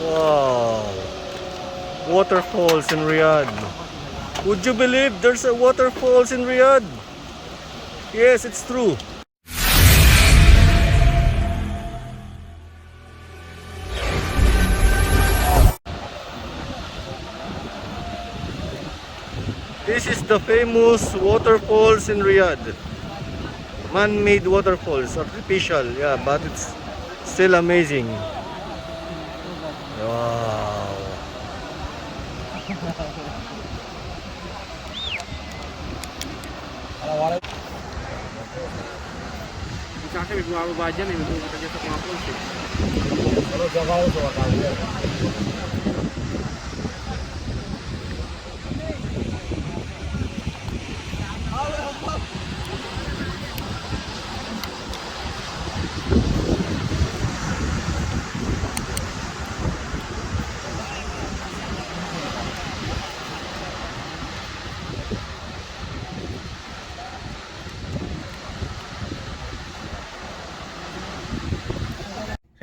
Wow. Waterfalls in Riyadh. Would you believe there's a waterfalls in Riyadh? Yes, it's true. This is the famous waterfalls in Riyadh. Man-made waterfalls, artificial, yeah, but it's still amazing. Wow.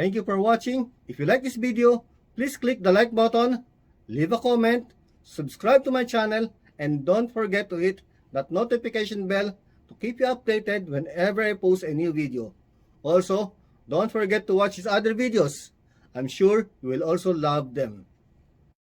Thank you for watching. If you like this video, please click the like button, leave a comment, subscribe to my channel, and don't forget to hit that notification bell to keep you updated whenever I post a new video. Also, don't forget to watch his other videos. I'm sure you will also love them.